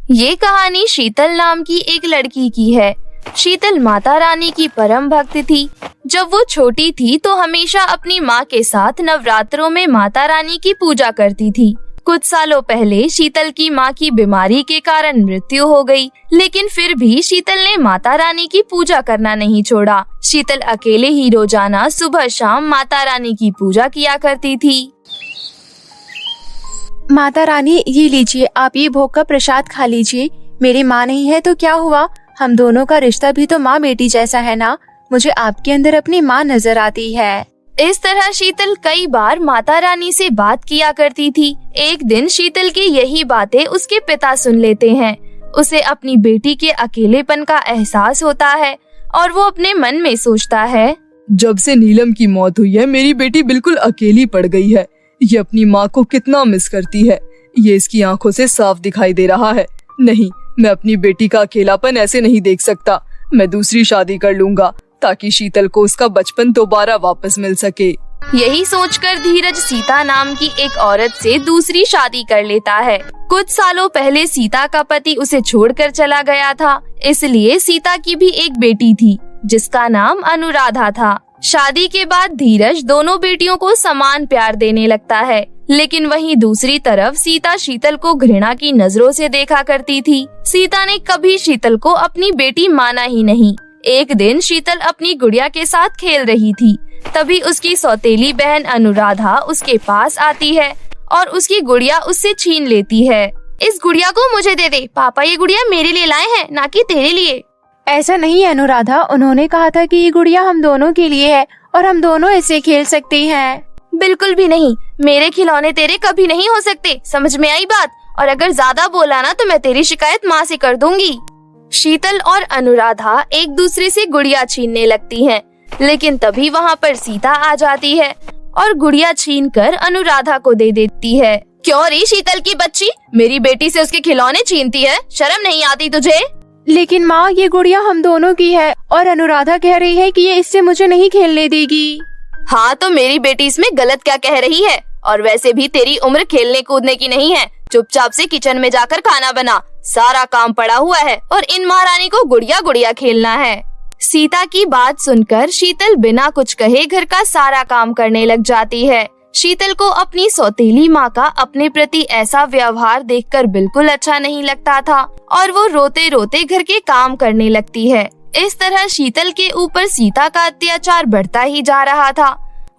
ये कहानी शीतल नाम की एक लड़की की है। शीतल माता रानी की परम भक्त थी। जब वो छोटी थी तो हमेशा अपनी माँ के साथ नवरात्रों में माता रानी की पूजा करती थी। कुछ सालों पहले शीतल की माँ की बीमारी के कारण मृत्यु हो गई, लेकिन फिर भी शीतल ने माता रानी की पूजा करना नहीं छोड़ा। शीतल अकेले ही रोजाना सुबह शाम माता रानी की पूजा किया करती थी। माता रानी, ये लीजिए, आप ये भोग का प्रसाद खा लीजिए। मेरी माँ नहीं है तो क्या हुआ, हम दोनों का रिश्ता भी तो माँ बेटी जैसा है ना। मुझे आपके अंदर अपनी माँ नजर आती है। इस तरह शीतल कई बार माता रानी से बात किया करती थी। एक दिन शीतल की यही बातें उसके पिता सुन लेते हैं। उसे अपनी बेटी के अकेलेपन का एहसास होता है और वो अपने मन में सोचता है, जब से नीलम की मौत हुई है मेरी बेटी बिल्कुल अकेली पड़ गई है। ये अपनी माँ को कितना मिस करती है, ये इसकी आंखों से साफ दिखाई दे रहा है। नहीं, मैं अपनी बेटी का अकेलापन ऐसे नहीं देख सकता। मैं दूसरी शादी कर लूंगा ताकि शीतल को उसका बचपन दोबारा वापस मिल सके। यही सोचकर धीरज सीता नाम की एक औरत से दूसरी शादी कर लेता है। कुछ सालों पहले सीता का पति उसे छोड़कर चला गया था, इसलिए सीता की भी एक बेटी थी जिसका नाम अनुराधा था। शादी के बाद धीरज दोनों बेटियों को समान प्यार देने लगता है, लेकिन वहीं दूसरी तरफ सीता शीतल को घृणा की नजरों से देखा करती थी। सीता ने कभी शीतल को अपनी बेटी माना ही नहीं। एक दिन शीतल अपनी गुड़िया के साथ खेल रही थी, तभी उसकी सौतेली बहन अनुराधा उसके पास आती है और उसकी गुड़िया उससे छीन लेती है। इस गुड़िया को मुझे दे दे, पापा ये गुड़िया मेरे लिए लाए हैं, ना कि तेरे लिए। ऐसा नहीं है अनुराधा, उन्होंने कहा था कि ये गुड़िया हम दोनों के लिए है और हम दोनों इसे खेल सकते हैं। बिल्कुल भी नहीं, मेरे खिलौने तेरे कभी नहीं हो सकते, समझ में आई बात? और अगर ज्यादा बोला ना तो मैं तेरी शिकायत माँ से कर दूंगी। शीतल और अनुराधा एक दूसरे से गुड़िया छीनने लगती हैं, लेकिन तभी वहाँ पर सीता आ जाती है और गुड़िया छीनकर अनुराधा को दे देती है। क्यों रे शीतल की बच्ची, मेरी बेटी से उसके खिलौने छीनती है, शर्म नहीं आती तुझे? लेकिन माँ, ये गुड़िया हम दोनों की है और अनुराधा कह रही है कि ये इससे मुझे नहीं खेलने देगी। हाँ तो मेरी बेटी इसमें गलत क्या कह रही है? और वैसे भी तेरी उम्र खेलने कूदने की नहीं है। चुपचाप से किचन में जाकर खाना बना, सारा काम पड़ा हुआ है और इन महारानी को गुड़िया गुड़िया खेलना है। सीता की बात सुनकर शीतल बिना कुछ कहे घर का सारा काम करने लग जाती है। शीतल को अपनी सौतेली माँ का अपने प्रति ऐसा व्यवहार देखकर बिल्कुल अच्छा नहीं लगता था और वो रोते रोते घर के काम करने लगती है। इस तरह शीतल के ऊपर सीता का अत्याचार बढ़ता ही जा रहा था।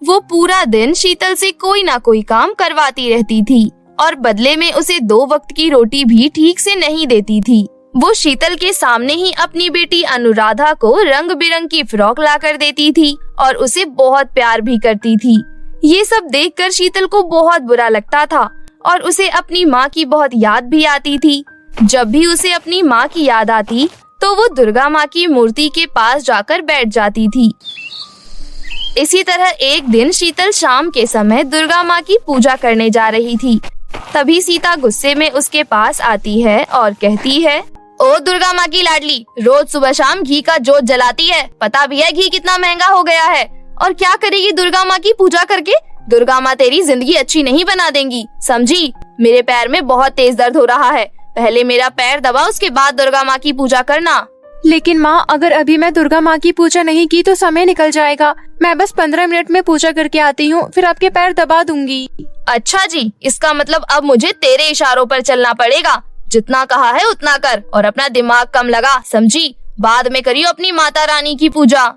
वो पूरा दिन शीतल से कोई ना कोई काम करवाती रहती थी और बदले में उसे 2 वक्त की रोटी भी ठीक से नहीं देती थी। वो शीतल के सामने ही अपनी बेटी अनुराधा को रंग बिरंग की फ्रॉक ला कर देती थी और उसे बहुत प्यार भी करती थी। ये सब देखकर शीतल को बहुत बुरा लगता था और उसे अपनी माँ की बहुत याद भी आती थी। जब भी उसे अपनी माँ की याद आती तो वो दुर्गा माँ की मूर्ति के पास जाकर बैठ जाती थी। इसी तरह एक दिन शीतल शाम के समय दुर्गा माँ की पूजा करने जा रही थी। तभी सीता गुस्से में उसके पास आती है और कहती है, ओ दुर्गा माँ की लाडली, रोज सुबह शाम घी का जोत जलाती है, पता भी है घी कितना महंगा हो गया है। और क्या करेगी दुर्गा माँ की पूजा करके? दुर्गा माँ तेरी जिंदगी अच्छी नहीं बना देंगी, समझी? मेरे पैर में बहुत तेज दर्द हो रहा है, पहले मेरा पैर दबा, उसके बाद दुर्गा माँ की पूजा करना। लेकिन माँ, अगर अभी मैं दुर्गा माँ की पूजा नहीं की तो समय निकल जाएगा। मैं बस 15 मिनट में पूजा करके आती हूँ, फिर आपके पैर दबा दूंगी। अच्छा जी, इसका मतलब अब मुझे तेरे इशारों पर चलना पड़ेगा। जितना कहा है उतना कर और अपना दिमाग कम लगा, समझी? बाद में करियो अपनी माता रानी की पूजा।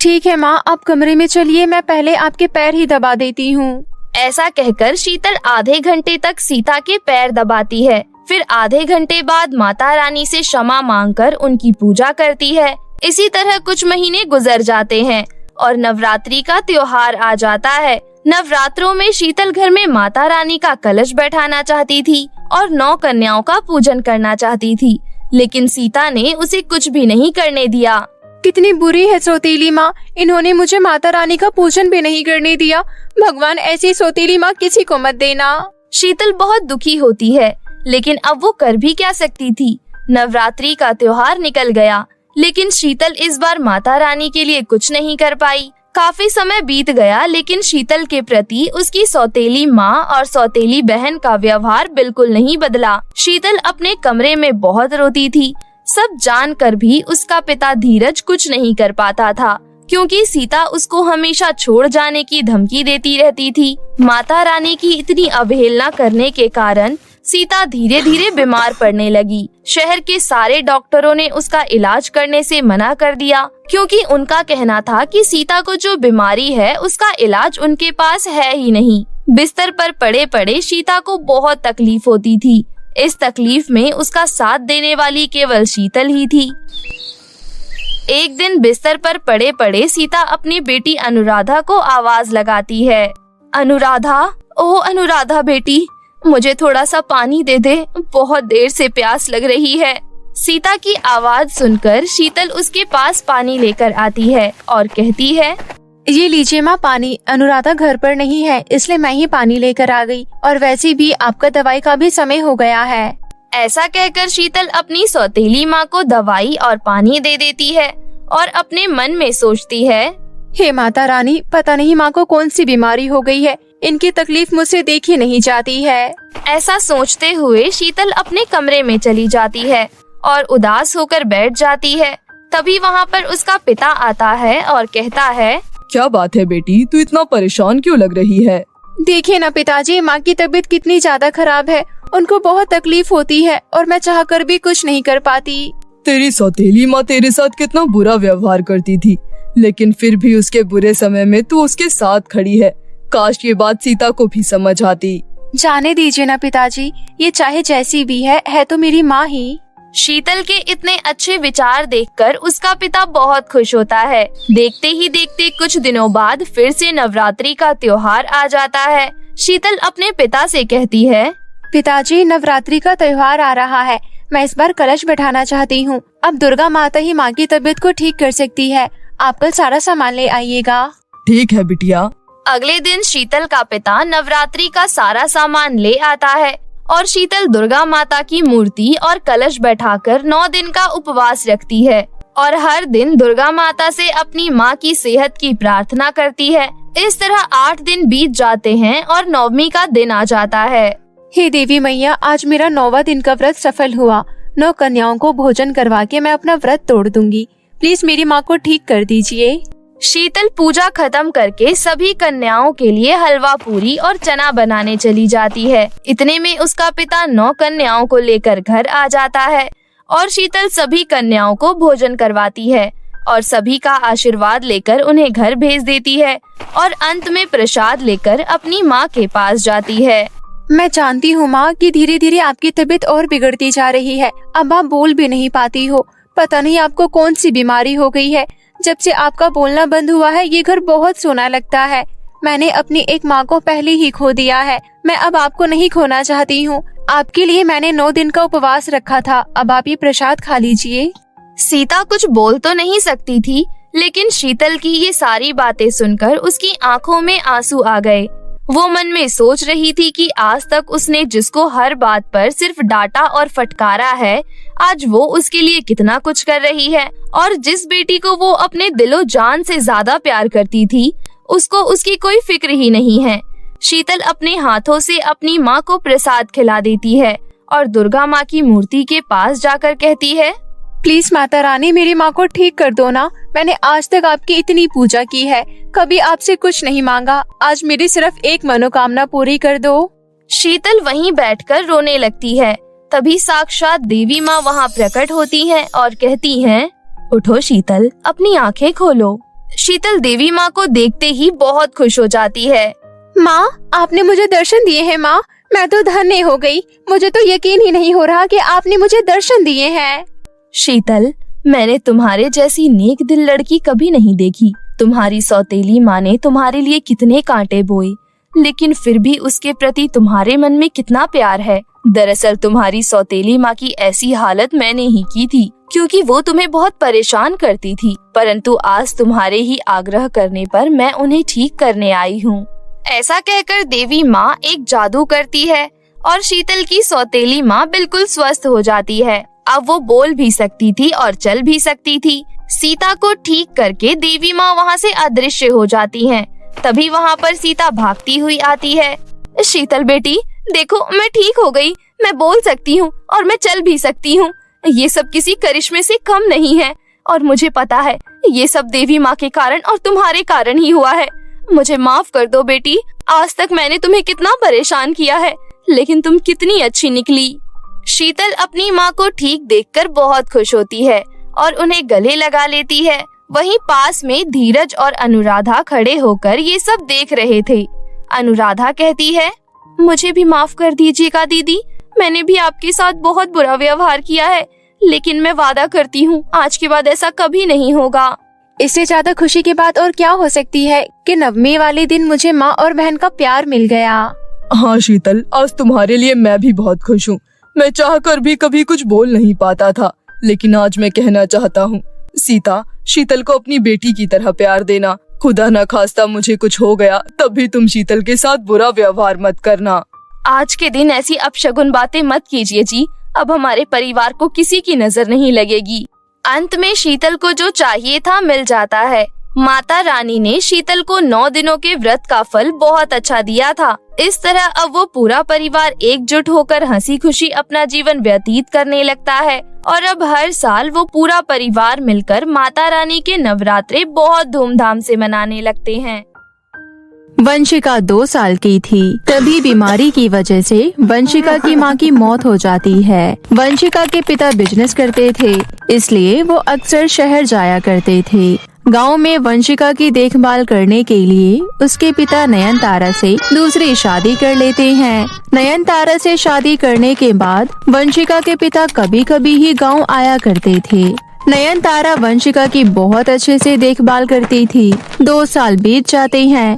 ठीक है माँ, आप कमरे में चलिए, मैं पहले आपके पैर ही दबा देती हूँ। ऐसा कहकर शीतल आधे घंटे तक सीता के पैर दबाती है। फिर आधे घंटे बाद माता रानी से क्षमा मांगकर उनकी पूजा करती है। इसी तरह कुछ महीने गुजर जाते हैं और नवरात्रि का त्योहार आ जाता है। नवरात्रों में शीतल घर में माता रानी का कलश बैठाना चाहती थी और 9 कन्याओं का पूजन करना चाहती थी, लेकिन सीता ने उसे कुछ भी नहीं करने दिया। कितनी बुरी है सौतेली माँ, इन्होंने मुझे माता रानी का पूजन भी नहीं करने दिया। भगवान, ऐसी सौतेली माँ किसी को मत देना। शीतल बहुत दुखी होती है, लेकिन अब वो कर भी क्या सकती थी। नवरात्रि का त्योहार निकल गया, लेकिन शीतल इस बार माता रानी के लिए कुछ नहीं कर पाई। काफी समय बीत गया, लेकिन शीतल के प्रति उसकी सौतेली माँ और सौतेली बहन का व्यवहार बिल्कुल नहीं बदला। शीतल अपने कमरे में बहुत रोती थी। सब जानकर भी उसका पिता धीरज कुछ नहीं कर पाता था, क्योंकि सीता उसको हमेशा छोड़ जाने की धमकी देती रहती थी। माता रानी की इतनी अवहेलना करने के कारण सीता धीरे धीरे बीमार पड़ने लगी। शहर के सारे डॉक्टरों ने उसका इलाज करने से मना कर दिया, क्योंकि उनका कहना था कि सीता को जो बीमारी है उसका इलाज उनके पास है ही नहीं। बिस्तर पर पड़े पड़े सीता को बहुत तकलीफ होती थी। इस तकलीफ में उसका साथ देने वाली केवल शीतल ही थी। एक दिन बिस्तर पर पड़े पड़े सीता अपनी बेटी अनुराधा को आवाज लगाती है। अनुराधा, ओ अनुराधा बेटी, मुझे थोड़ा सा पानी दे दे, बहुत देर से प्यास लग रही है। सीता की आवाज सुनकर शीतल उसके पास पानी लेकर आती है और कहती है, ये लीजिए माँ पानी। अनुराधा घर पर नहीं है, इसलिए मैं ही पानी लेकर आ गई, और वैसे भी आपका दवाई का भी समय हो गया है। ऐसा कहकर शीतल अपनी सौतेली माँ को दवाई और पानी दे देती है और अपने मन में सोचती है, हे माता रानी, पता नहीं माँ को कौन सी बीमारी हो गई है, इनकी तकलीफ मुझसे देखी नहीं जाती है। ऐसा सोचते हुए शीतल अपने कमरे में चली जाती है और उदास होकर बैठ जाती है। तभी वहाँ पर उसका पिता आता है और कहता है, क्या बात है बेटी, तू इतना परेशान क्यों लग रही है? देखिए ना पिताजी, माँ की तबीयत कितनी ज्यादा खराब है, उनको बहुत तकलीफ होती है और मैं चाहकर भी कुछ नहीं कर पाती। तेरी सौतेली माँ तेरे साथ कितना बुरा व्यवहार करती थी, लेकिन फिर भी उसके बुरे समय में तू उसके साथ खड़ी है। काश ये बात सीता को भी समझ आती। जाने दीजिए ना पिताजी, ये चाहे जैसी भी है तो मेरी माँ ही। शीतल के इतने अच्छे विचार देखकर उसका पिता बहुत खुश होता है। देखते ही देखते कुछ दिनों बाद फिर से नवरात्रि का त्योहार आ जाता है। शीतल अपने पिता से कहती है, पिताजी, नवरात्रि का त्योहार आ रहा है, मैं इस बार कलश बैठाना चाहती हूँ। अब दुर्गा माता ही माँ की तबीयत को ठीक कर सकती है। आप कल सारा सामान ले आइएगा। ठीक है बिटिया। अगले दिन शीतल का पिता नवरात्रि का सारा सामान ले आता है और शीतल दुर्गा माता की मूर्ति और कलश बैठाकर 9 दिन का उपवास रखती है और हर दिन दुर्गा माता से अपनी माँ की सेहत की प्रार्थना करती है। इस तरह 8 दिन बीत जाते हैं और 9वीं का दिन आ जाता है। हे देवी मैया, आज मेरा 9वां दिन का व्रत सफल हुआ। 9 कन्याओं को भोजन करवा के मैं अपना व्रत तोड़ दूंगी। प्लीज मेरी माँ को ठीक कर दीजिए। शीतल पूजा खत्म करके सभी कन्याओं के लिए हलवा पूरी और चना बनाने चली जाती है। इतने में उसका पिता 9 कन्याओं को लेकर घर आ जाता है और शीतल सभी कन्याओं को भोजन करवाती है और सभी का आशीर्वाद लेकर उन्हें घर भेज देती है और अंत में प्रसाद लेकर अपनी माँ के पास जाती है। मैं जानती हूँ माँ कि धीरे धीरे आपकी तबीयत और बिगड़ती जा रही है। अब आप बोल भी नहीं पाती हो। पता नहीं आपको कौन सी बीमारी हो गई है। जब से आपका बोलना बंद हुआ है, ये घर बहुत सोना लगता है। मैंने अपनी एक माँ को पहले ही खो दिया है। मैं अब आपको नहीं खोना चाहती हूँ। आपके लिए मैंने 9 दिन का उपवास रखा था। अब आप ये प्रसाद खा लीजिए। सीता कुछ बोल तो नहीं सकती थी, लेकिन शीतल की ये सारी बातें सुनकर उसकी आंखों में आंसू आ गए। वो मन में सोच रही थी कि आज तक उसने जिसको हर बात पर सिर्फ डांटा और फटकारा है, आज वो उसके लिए कितना कुछ कर रही है। और जिस बेटी को वो अपने दिलो जान से ज्यादा प्यार करती थी, उसको उसकी कोई फिक्र ही नहीं है। शीतल अपने हाथों से अपनी माँ को प्रसाद खिला देती है और दुर्गा माँ की मूर्ति के पास जाकर कहती है, प्लीज माता रानी, मेरी माँ को ठीक कर दो ना। मैंने आज तक आपकी इतनी पूजा की है, कभी आपसे कुछ नहीं मांगा। आज मेरी सिर्फ एक मनोकामना पूरी कर दो। शीतल वहीं बैठकर रोने लगती है। तभी साक्षात देवी माँ वहाँ प्रकट होती हैं और कहती हैं, उठो शीतल, अपनी आंखें खोलो। शीतल देवी माँ को देखते ही बहुत खुश हो जाती है। माँ, आपने मुझे दर्शन दिए हैं माँ, मैं तो धन्य हो गई। मुझे तो यकीन ही नहीं हो रहा कि आपने मुझे दर्शन दिए हैं। शीतल, मैंने तुम्हारे जैसी नेक दिल लड़की कभी नहीं देखी। तुम्हारी सौतेली माँ ने तुम्हारे लिए कितने कांटे बोए, लेकिन फिर भी उसके प्रति तुम्हारे मन में कितना प्यार है। दरअसल तुम्हारी सौतेली माँ की ऐसी हालत मैंने ही की थी, क्योंकि वो तुम्हें बहुत परेशान करती थी, परंतु आज तुम्हारे ही आग्रह करने पर मैं उन्हें ठीक करने आई हूँ। ऐसा कहकर देवी माँ एक जादू करती है और शीतल की सौतेली माँ बिल्कुल स्वस्थ हो जाती है। अब वो बोल भी सकती थी और चल भी सकती थी। सीता को ठीक करके देवी माँ वहाँ से अदृश्य हो जाती हैं। तभी वहाँ पर सीता भागती हुई आती है। शीतल बेटी देखो, मैं ठीक हो गई, मैं बोल सकती हूँ और मैं चल भी सकती हूँ। ये सब किसी करिश्मे से कम नहीं है और मुझे पता है ये सब देवी माँ के कारण और तुम्हारे कारण ही हुआ है। मुझे माफ कर दो बेटी, आज तक मैंने तुम्हें कितना परेशान किया है, लेकिन तुम कितनी अच्छी निकली। शीतल अपनी माँ को ठीक देखकर बहुत खुश होती है और उन्हें गले लगा लेती है। वहीं पास में धीरज और अनुराधा खड़े होकर ये सब देख रहे थे। अनुराधा कहती है, मुझे भी माफ कर दीजिएगा दीदी, मैंने भी आपके साथ बहुत बुरा व्यवहार किया है, लेकिन मैं वादा करती हूँ आज के बाद ऐसा कभी नहीं होगा। इससे ज्यादा खुशी की बात और क्या हो सकती है कि नवमी वाले दिन मुझे माँ और बहन का प्यार मिल गया। हाँ शीतल, आज तुम्हारे लिए मैं भी बहुत खुश हूँ। मैं चाहकर भी कभी कुछ बोल नहीं पाता था, लेकिन आज मैं कहना चाहता हूँ। सीता, शीतल को अपनी बेटी की तरह प्यार देना। खुदा न खास्ता मुझे कुछ हो गया तब भी तुम शीतल के साथ बुरा व्यवहार मत करना। आज के दिन ऐसी अपशगुन बातें मत कीजिए जी, अब हमारे परिवार को किसी की नजर नहीं लगेगी। अंत में शीतल को जो चाहिए था मिल जाता है। माता रानी ने शीतल को 9 दिनों के व्रत का फल बहुत अच्छा दिया था। इस तरह अब वो पूरा परिवार एकजुट होकर हंसी खुशी अपना जीवन व्यतीत करने लगता है और अब हर साल वो पूरा परिवार मिलकर माता रानी के नवरात्रे बहुत धूमधाम से मनाने लगते हैं। वंशिका 2 साल की थी, तभी बीमारी की वजह से वंशिका की मां की मौत हो जाती है। वंशिका के पिता बिजनेस करते थे, इसलिए वो अक्सर शहर जाया करते थे। गांव में वंशिका की देखभाल करने के लिए उसके पिता नयनतारा से दूसरी शादी कर लेते हैं। नयनतारा से शादी करने के बाद वंशिका के पिता कभी कभी ही गांव आया करते थे। नयनतारा वंशिका की बहुत अच्छे से देखभाल करती थी। 2 साल बीत जाते हैं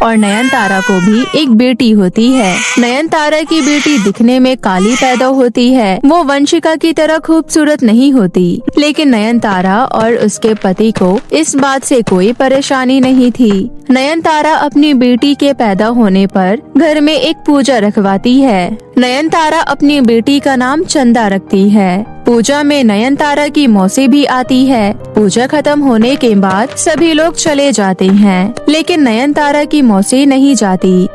और नयनतारा को भी एक बेटी होती है। नयनतारा की बेटी दिखने में काली पैदा होती है। वो वंशिका की तरह खूबसूरत नहीं होती, लेकिन नयनतारा और उसके पति को इस बात से कोई परेशानी नहीं थी। नयनतारा अपनी बेटी के पैदा होने पर घर में एक पूजा रखवाती है। नयनतारा अपनी बेटी का नाम चंदा रखती है। पूजा में नयनतारा की मौसी भी आती है। पूजा खत्म होने के बाद सभी लोग चले जाते हैं, लेकिन नयनतारा की मौसी नहीं जाती।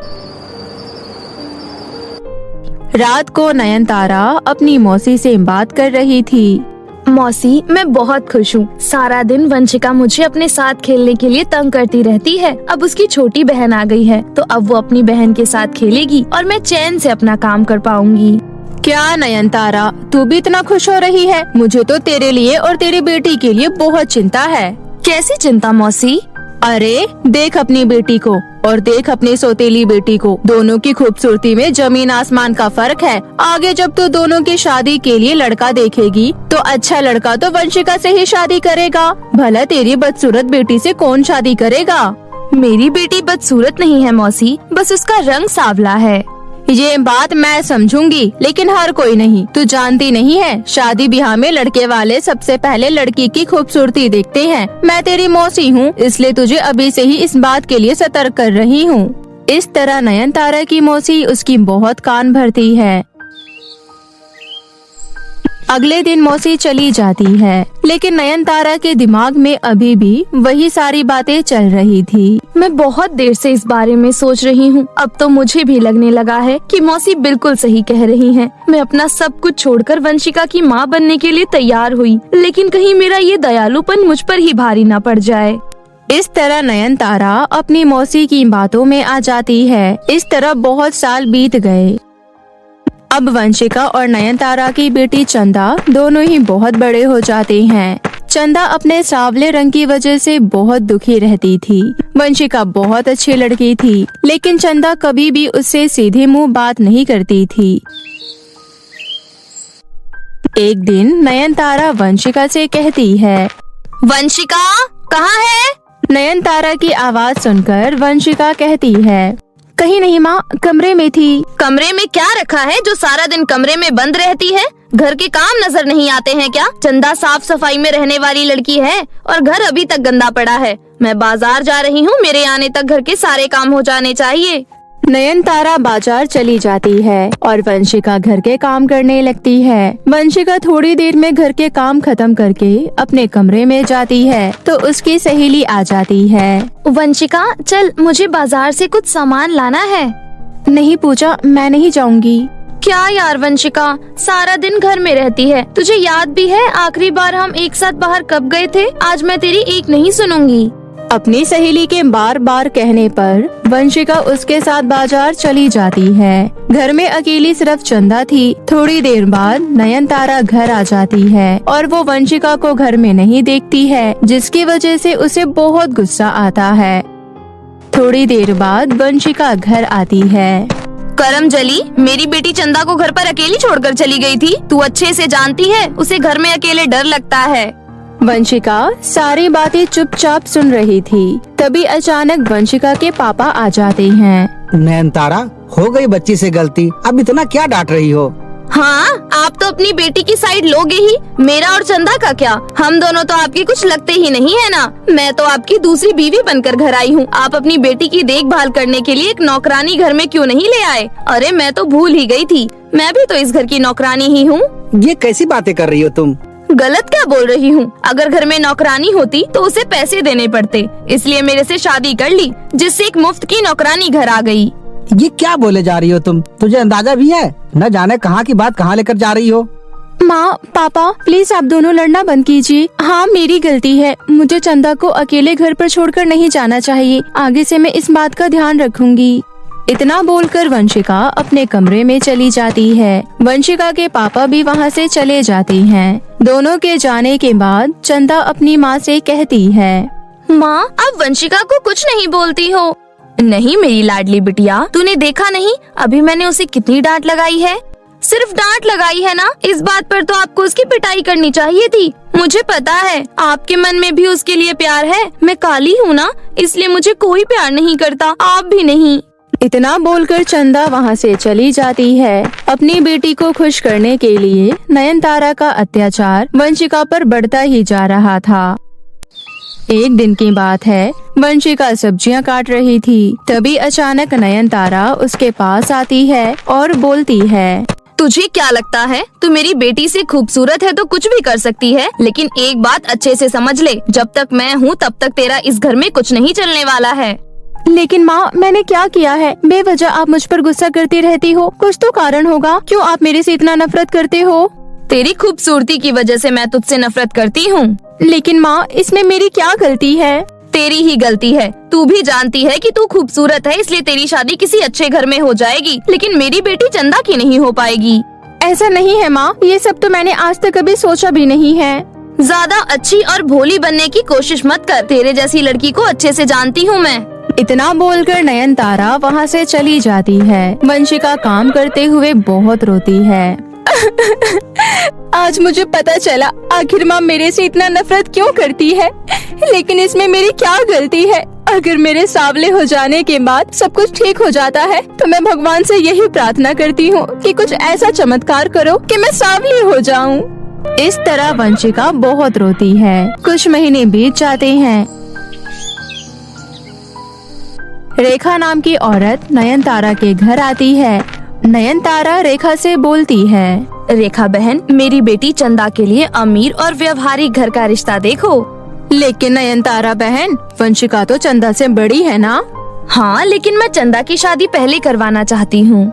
रात को नयनतारा अपनी मौसी से बात कर रही थी। मौसी, मैं बहुत खुश हूँ। सारा दिन वंशिका मुझे अपने साथ खेलने के लिए तंग करती रहती है। अब उसकी छोटी बहन आ गई है, तो अब वो अपनी बहन के साथ खेलेगी और मैं चैन से अपना काम कर पाऊंगी। क्या नयनतारा, तू भी इतना खुश हो रही है? मुझे तो तेरे लिए और तेरी बेटी के लिए बहुत चिंता है। कैसी चिंता मौसी? अरे देख अपनी बेटी को और देख अपनी सौतेली बेटी को, दोनों की खूबसूरती में जमीन आसमान का फर्क है। आगे जब तू दोनों की शादी के लिए लड़का देखेगी तो अच्छा लड़का तो वंशिका से ही शादी करेगा। भला तेरी बदसूरत बेटी से कौन शादी करेगा? मेरी बेटी बदसूरत नहीं है मौसी, बस उसका रंग सांवला है। ये बात मैं समझूंगी, लेकिन हर कोई नहीं। तू जानती नहीं है, शादी ब्याह में लड़के वाले सबसे पहले लड़की की खूबसूरती देखते हैं। मैं तेरी मौसी हूँ, इसलिए तुझे अभी से ही इस बात के लिए सतर्क कर रही हूँ। इस तरह नयनतारा की मौसी उसकी बहुत कान भरती है। अगले दिन मौसी चली जाती है, लेकिन नयनतारा के दिमाग में अभी भी वही सारी बातें चल रही थी। मैं बहुत देर से इस बारे में सोच रही हूँ। अब तो मुझे भी लगने लगा है कि मौसी बिल्कुल सही कह रही हैं। मैं अपना सब कुछ छोड़कर वंशिका की माँ बनने के लिए तैयार हुई, लेकिन कहीं मेरा ये दयालुपन मुझ पर ही भारी न पड़ जाए। इस तरह नयनतारा अपनी मौसी की बातों में आ जाती है। इस तरह बहुत साल बीत गए। अब वंशिका और नयनतारा की बेटी चंदा दोनों ही बहुत बड़े हो जाते हैं। चंदा अपने सांवले रंग की वजह से बहुत दुखी रहती थी। वंशिका बहुत अच्छी लड़की थी, लेकिन चंदा कभी भी उससे सीधे मुंह बात नहीं करती थी। एक दिन नयनतारा वंशिका से कहती है, वंशिका कहाँ है? नयनतारा की आवाज सुनकर वंशिका कहती है, कहीं नहीं माँ, कमरे में थी। कमरे में क्या रखा है जो सारा दिन कमरे में बंद रहती है? घर के काम नजर नहीं आते हैं क्या? चंदा साफ सफाई में रहने वाली लड़की है और घर अभी तक गंदा पड़ा है। मैं बाजार जा रही हूँ, मेरे आने तक घर के सारे काम हो जाने चाहिए। नयनतारा बाजार चली जाती है और वंशिका घर के काम करने लगती है। वंशिका थोड़ी देर में घर के काम खत्म करके अपने कमरे में जाती है तो उसकी सहेली आ जाती है। वंशिका, चल मुझे बाजार से कुछ सामान लाना है। नहीं पूजा, मैं नहीं जाऊंगी। क्या यार वंशिका, सारा दिन घर में रहती है। तुझे याद भी है आखिरी बार हम एक साथ बाहर कब गए थे? आज मैं तेरी एक नहीं सुनूंगी। अपनी सहेली के बार बार कहने पर वंशिका उसके साथ बाजार चली जाती है। घर में अकेली सिर्फ चंदा थी। थोड़ी देर बाद नयनतारा घर आ जाती है और वो वंशिका को घर में नहीं देखती है, जिसकी वजह से उसे बहुत गुस्सा आता है। थोड़ी देर बाद वंशिका घर आती है। करमजली, मेरी बेटी चंदा को घर पर अकेली छोड़कर चली गई थी। तू अच्छे से जानती है उसे घर में अकेले डर लगता है। वंशिका सारी बातें चुपचाप सुन रही थी। तभी अचानक वंशिका के पापा आ जाते हैं। नयनतारा, हो गई बच्ची से गलती, अब इतना क्या डांट रही हो? हाँ, आप तो अपनी बेटी की साइड लोगे ही। मेरा और चंदा का क्या? हम दोनों तो आपके कुछ लगते ही नहीं है ना। मैं तो आपकी दूसरी बीवी बनकर घर आई हूँ। आप अपनी बेटी की देखभाल करने के लिए एक नौकरानी घर में क्यों नहीं ले आए? अरे मैं तो भूल ही गई थी, मैं भी तो इस घर की नौकरानी ही हूँ। ये कैसी बातें कर रही हो तुम? गलत क्या बोल रही हूँ? अगर घर में नौकरानी होती तो उसे पैसे देने पड़ते, इसलिए मेरे से शादी कर ली, जिससे एक मुफ्त की नौकरानी घर आ गई। ये क्या बोले जा रही हो तुम? तुझे अंदाजा भी है? न जाने कहाँ की बात कहाँ लेकर जा रही हो। माँ, पापा, प्लीज आप दोनों लड़ना बंद कीजिए। हाँ, मेरी गलती है। मुझे चंदा को अकेले घर पर छोड़कर नहीं जाना चाहिए। आगे से मैं इस बात का ध्यान रखूंगी। इतना बोलकर वंशिका अपने कमरे में चली जाती है। वंशिका के पापा भी वहाँ से चले जाते हैं। दोनों के जाने के बाद चंदा अपनी माँ से कहती है, माँ, आप वंशिका को कुछ नहीं बोलती हो? नहीं मेरी लाडली बिटिया, तूने देखा नहीं अभी मैंने उसे कितनी डांट लगाई है? सिर्फ डांट लगाई है ना? इस बात पर तो आपको उसकी पिटाई करनी चाहिए थी। मुझे पता है आपके मन में भी उसके लिए प्यार है। मैं काली हूँ ना, इसलिए मुझे कोई प्यार नहीं करता, आप भी नहीं। इतना बोलकर चंदा वहाँ से चली जाती है। अपनी बेटी को खुश करने के लिए नयनतारा का अत्याचार वंशिका पर बढ़ता ही जा रहा था। एक दिन की बात है, वंशिका सब्जियां काट रही थी। तभी अचानक नयनतारा उसके पास आती है और बोलती है, तुझे क्या लगता है तू मेरी बेटी से खूबसूरत है तो कुछ भी कर सकती है? लेकिन एक बात अच्छे से समझ ले, जब तक मैं हूँ तब तक तेरा इस घर में कुछ नहीं चलने वाला है। लेकिन माँ, मैंने क्या किया है? बेवजह आप मुझ पर गुस्सा करती रहती हो। कुछ तो कारण होगा, क्यों आप मेरे से इतना नफरत करते हो? तेरी खूबसूरती की वजह से मैं तुझसे नफरत करती हूँ। लेकिन माँ, इसमें मेरी क्या गलती है? तेरी ही गलती है। तू भी जानती है कि तू खूबसूरत है, इसलिए तेरी शादी किसी अच्छे घर में हो जाएगी, लेकिन मेरी बेटी चंदा की नहीं हो पाएगी। ऐसा नहीं है माँ, ये सब तो मैंने आज तक कभी सोचा भी नहीं है। ज्यादा अच्छी और भोली बनने की कोशिश मत कर, तेरे जैसी लड़की को अच्छे से जानती हूँ मैं। इतना बोलकर नयनतारा वहाँ से चली जाती है। वंशिका काम करते हुए बहुत रोती है। आज मुझे पता चला आखिर माँ मेरे से इतना नफरत क्यों करती है, लेकिन इसमें मेरी क्या गलती है? अगर मेरे सांवले हो जाने के बाद सब कुछ ठीक हो जाता है तो मैं भगवान से यही प्रार्थना करती हूँ कि कुछ ऐसा चमत्कार करो कि मैं सांवली हो जाऊँ। इस तरह वंशिका बहुत रोती है। कुछ महीने बीत जाते हैं। रेखा नाम की औरत नयनतारा के घर आती है। नयनतारा रेखा से बोलती है, रेखा बहन, मेरी बेटी चंदा के लिए अमीर और व्यवहारिक घर का रिश्ता देखो। लेकिन नयनतारा बहन, वंशिका तो चंदा से बड़ी है ना? हाँ, लेकिन मैं चंदा की शादी पहले करवाना चाहती हूँ।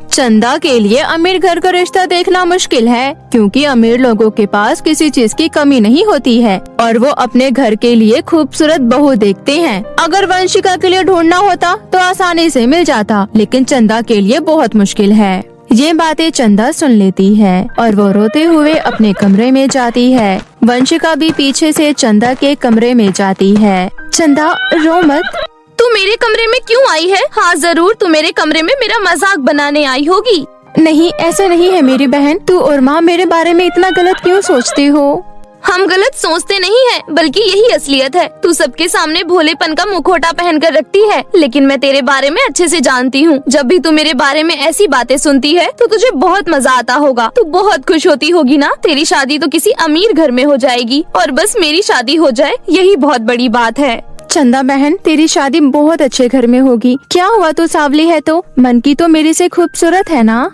चंदा के लिए अमीर घर का रिश्ता देखना मुश्किल है, क्योंकि अमीर लोगों के पास किसी चीज की कमी नहीं होती है और वो अपने घर के लिए खूबसूरत बहू देखते हैं। अगर वंशिका के लिए ढूंढना होता तो आसानी से मिल जाता, लेकिन चंदा के लिए बहुत मुश्किल है। ये बातें चंदा सुन लेती है और वो रोते हुए अपने कमरे में जाती है। वंशिका भी पीछे से चंदा के कमरे में जाती है। चंदा, रो मत। तू मेरे कमरे में क्यों आई है? हाँ जरूर, तू मेरे कमरे में मेरा मजाक बनाने आई होगी। नहीं, ऐसा नहीं है मेरी बहन। तू और माँ मेरे बारे में इतना गलत क्यों सोचती हो? हम गलत सोचते नहीं हैं, बल्कि यही असलियत है। तू सबके सामने भोलेपन का मुखौटा पहन कर रखती है, लेकिन मैं तेरे बारे में अच्छे से जानती हूँ। जब भी तू मेरे बारे में ऐसी बातें सुनती है तो तुझे बहुत मजा आता होगा। तू बहुत खुश होती होगी ना? तेरी शादी तो किसी अमीर घर में हो जाएगी और बस मेरी शादी हो जाए, यही बहुत बड़ी बात है। चंदा बहन, तेरी शादी बहुत अच्छे घर में होगी। क्या हुआ, तू सांवली है तो मन की तो मेरी से खूबसूरत है ना?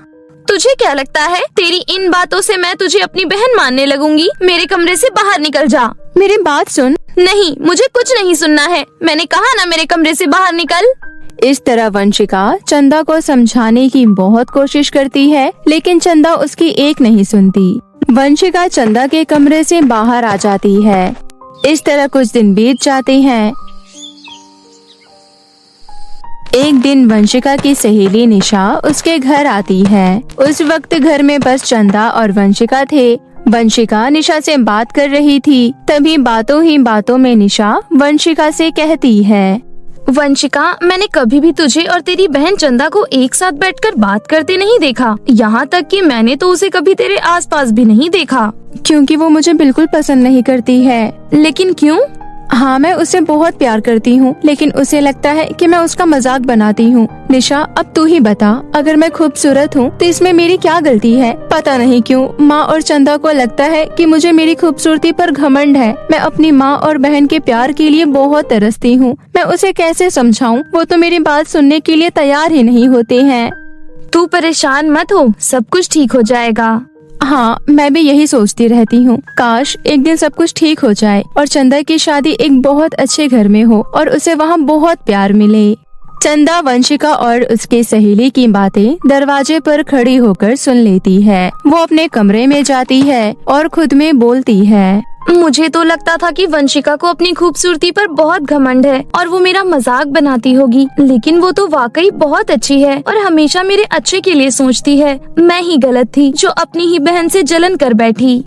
तुझे क्या लगता है तेरी इन बातों से मैं तुझे अपनी बहन मानने लगूंगी? मेरे कमरे से बाहर निकल जा। मेरी बात सुन। नहीं, मुझे कुछ नहीं सुनना है। मैंने कहा ना, मेरे कमरे से बाहर निकल। इस तरह वंशिका चंदा को समझाने की बहुत कोशिश करती है, लेकिन चंदा उसकी एक नहीं सुनती। वंशिका चंदा के कमरे से बाहर आ जाती है। इस तरह कुछ दिन बीत जाते हैं। एक दिन वंशिका की सहेली निशा उसके घर आती है। उस वक्त घर में बस चंदा और वंशिका थे। वंशिका निशा से बात कर रही थी। तभी बातों ही बातों में निशा वंशिका से कहती है, वंशिका, मैंने कभी भी तुझे और तेरी बहन चंदा को एक साथ बैठकर बात करते नहीं देखा। यहाँ तक कि मैंने तो उसे कभी तेरे आसपास भी नहीं देखा। क्योंकि वो मुझे बिल्कुल पसंद नहीं करती है। लेकिन क्यों? हाँ, मैं उसे बहुत प्यार करती हूँ, लेकिन उसे लगता है कि मैं उसका मजाक बनाती हूँ। निशा, अब तू ही बता, अगर मैं खूबसूरत हूँ तो इसमें मेरी क्या गलती है? पता नहीं क्यों माँ और चंदा को लगता है कि मुझे मेरी खूबसूरती पर घमंड है। मैं अपनी माँ और बहन के प्यार के लिए बहुत तरसती हूँ। मैं उसे कैसे समझाऊँ? वो तो मेरी बात सुनने के लिए तैयार ही नहीं होते हैं। तू परेशान मत हो, सब कुछ ठीक हो जाएगा। हाँ, मैं भी यही सोचती रहती हूँ। काश एक दिन सब कुछ ठीक हो जाए और चंदा की शादी एक बहुत अच्छे घर में हो और उसे वहाँ बहुत प्यार मिले। चंदा वंशिका और उसके सहेली की बातें दरवाजे पर खड़ी होकर सुन लेती है। वो अपने कमरे में जाती है और खुद में बोलती है, मुझे तो लगता था कि वंशिका को अपनी खूबसूरती पर बहुत घमंड है और वो मेरा मजाक बनाती होगी, लेकिन वो तो वाकई बहुत अच्छी है और हमेशा मेरे अच्छे के लिए सोचती है। मैं ही गलत थी जो अपनी ही बहन से जलन कर बैठी।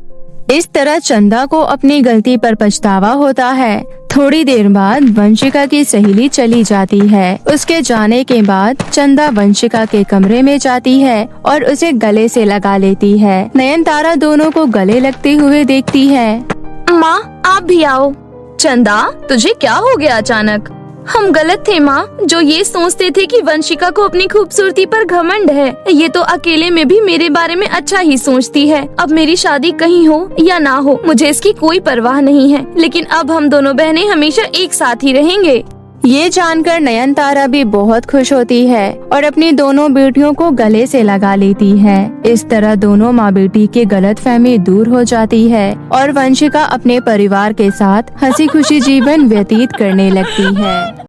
इस तरह चंदा को अपनी गलती पर पछतावा होता है। थोड़ी देर बाद वंशिका की सहेली चली जाती है। उसके जाने के बाद चंदा वंशिका के कमरे में जाती है और उसे गले से लगा लेती है। नयनतारा दोनों को गले लगते हुए देखती है। माँ, आप भी आओ। चंदा, तुझे क्या हो गया अचानक? हम गलत थे माँ, जो ये सोचते थे कि वंशिका को अपनी खूबसूरती पर घमंड है। ये तो अकेले में भी मेरे बारे में अच्छा ही सोचती है। अब मेरी शादी कहीं हो या ना हो, मुझे इसकी कोई परवाह नहीं है, लेकिन अब हम दोनों बहनें हमेशा एक साथ ही रहेंगे। ये जानकर नयनतारा भी बहुत खुश होती है और अपनी दोनों बेटियों को गले से लगा लेती है। इस तरह दोनों माँ बेटी की गलतफहमी दूर हो जाती है और वंशिका अपने परिवार के साथ हंसी खुशी जीवन व्यतीत करने लगती है।